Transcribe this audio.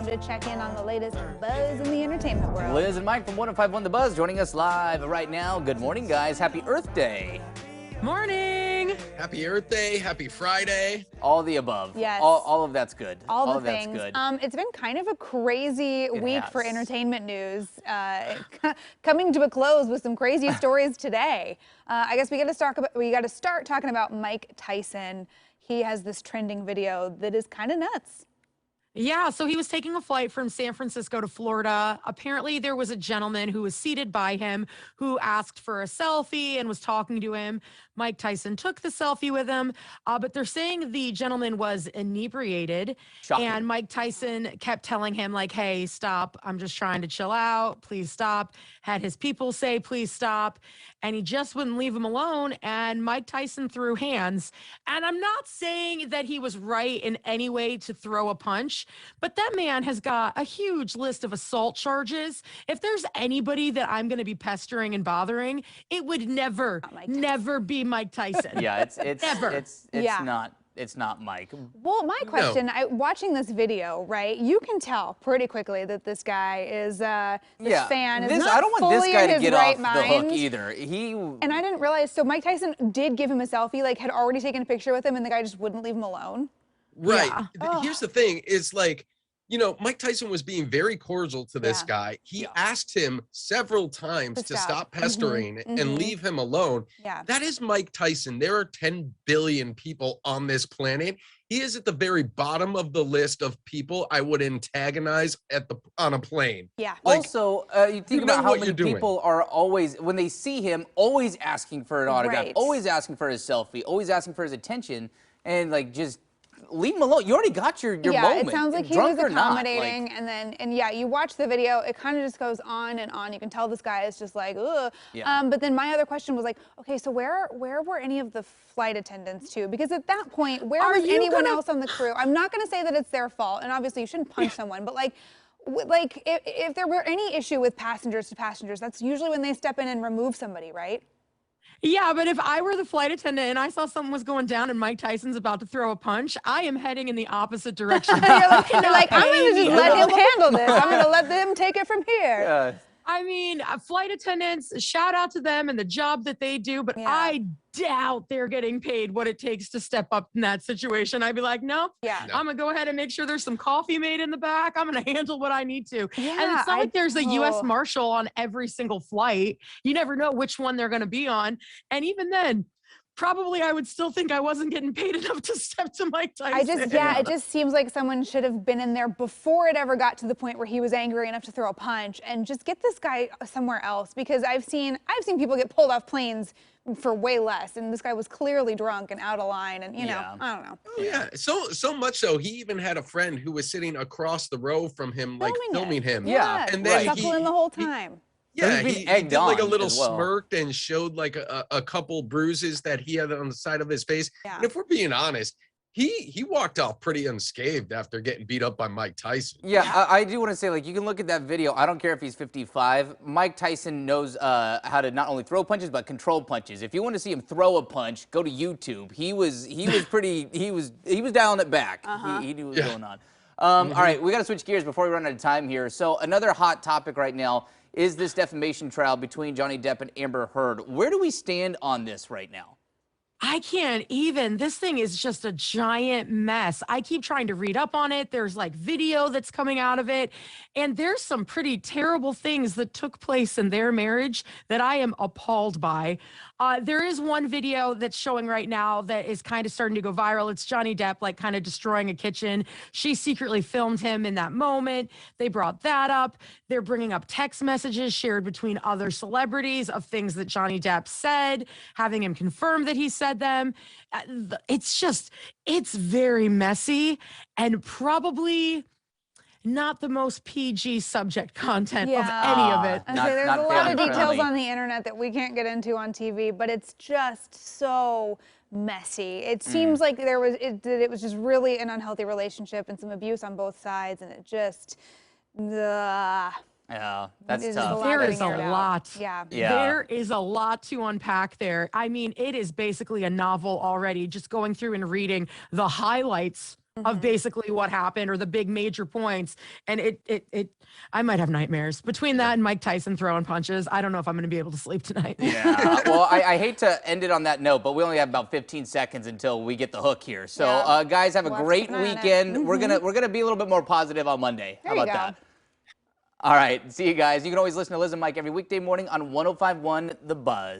To check in on the latest buzz in the entertainment world. Liz and Mike from 105.1 The Buzz joining us live right now. Good morning, guys. Happy Earth Day. Morning. Happy Earth Day. Happy Friday. All the above. Yes. All of that's good. All the of things. That's good. It's been kind of a crazy week has. for entertainment news. Coming to a close with some crazy stories today. I guess we got to start talking about Mike Tyson. He has this trending video that is kind of nuts. Yeah, so he was taking a flight from San Francisco to Florida. Apparently, there was a gentleman who was seated by him who asked for a selfie and was talking to him. Mike Tyson took the selfie with him, but they're saying the gentleman was inebriated. Shocking. And Mike Tyson kept telling him, like, hey, stop. I'm just trying to chill out. Please stop. Had his people say, please stop. And he just wouldn't leave him alone. And Mike Tyson threw hands. And I'm not saying that he was right in any way to throw a punch, but that man has got a huge list of assault charges. If there's anybody that I'm going to be pestering and bothering, it would never be Mike Tyson. Yeah, it's Never. It's not Mike. Well, my question, watching this video, right, you can tell pretty quickly that this guy is, this fan is not I don't want fully this guy in to his get right off mind. the hook either. And I didn't realize, so Mike Tyson did give him a selfie, like had already taken a picture with him, and the guy just wouldn't leave him alone. Right. Yeah. Here's the thing is like, you know, Mike Tyson was being very cordial to this guy. He asked him several times to stop pestering and leave him alone. Yeah. That is Mike Tyson. There are 10 billion people on this planet. He is at the very bottom of the list of people I would antagonize on a plane. Yeah. Like, also, you think about how many people are always, when they see him, always asking for an autograph, always asking for his selfie, always asking for his attention, and like just leave him alone. You already got your moment. Yeah, it sounds like he was accommodating, not, like, and yeah, you watch the video, it kind of just goes on and on. You can tell this guy is just like, ugh. Yeah. But then my other question was like, okay, so where were any of the flight attendants too? Because at that point, where was anyone else on the crew? I'm not going to say that it's their fault, and obviously you shouldn't punch someone, but like if there were any issue with passengers to passengers, that's usually when they step in and remove somebody, right? Yeah, but if I were the flight attendant and I saw something was going down and Mike Tyson's about to throw a punch, I am heading in the opposite direction. you're like, I'm going to just let him handle this. I'm going to let them take it from here. Yeah. I mean, flight attendants, shout out to them and the job that they do, but I doubt they're getting paid what it takes to step up in that situation. I'd be like, no, I'm going to go ahead and make sure there's some coffee made in the back. I'm going to handle what I need to. Yeah, and it's not like there's a U.S. Marshal on every single flight. You never know which one they're going to be on. And even then, probably I would still think I wasn't getting paid enough to step to Mike Tyson. It just seems like someone should have been in there before it ever got to the point where he was angry enough to throw a punch, and just get this guy somewhere else, because I've seen people get pulled off planes for way less, and this guy was clearly drunk and out of line, and you know, I don't know. Oh, yeah, so much so he even had a friend who was sitting across the row from him, like filming him. Yeah, and then chuckling the whole time. Yeah, he did like a little smirked and showed like a couple bruises that he had on the side of his face. Yeah. And if we're being honest, he walked off pretty unscathed after getting beat up by Mike Tyson. Yeah, I do want to say, like, you can look at that video. I don't care if he's 55. Mike Tyson knows how to not only throw punches but control punches. If you want to see him throw a punch, go to YouTube. He was dialing it back. He knew what was going on. All right, we got to switch gears before we run out of time here. So another hot topic right now is this defamation trial between Johnny Depp and Amber Heard. Where do we stand on this right now? I can't even. This thing is just a giant mess. I keep trying to read up on it. There's like video that's coming out of it. And there's some pretty terrible things that took place in their marriage that I am appalled by. There is one video that's showing right now that is kind of starting to go viral. It's Johnny Depp, like, kind of destroying a kitchen. She secretly filmed him in that moment. They brought that up. They're bringing up text messages shared between other celebrities of things that Johnny Depp said, having him confirm that he said them. It's very messy and probably not the most PG subject content of any of it. There's a lot of details on the internet that we can't get into on TV, but it's just so messy. It seems like it was just really an unhealthy relationship and some abuse on both sides, and it just, yeah, that's tough. There is a lot. Yeah. There is a lot to unpack there. I mean, it is basically a novel already, just going through and reading the highlights of basically what happened or the big major points. And I might have nightmares between that and Mike Tyson throwing punches. I don't know if I'm going to be able to sleep tonight. Yeah. Well, I hate to end it on that note, but we only have about 15 seconds until we get the hook here. So, guys, have a great weekend. We're gonna be a little bit more positive on Monday. How about that? All right. See you guys. You can always listen to Liz and Mike every weekday morning on 105.1 The Buzz.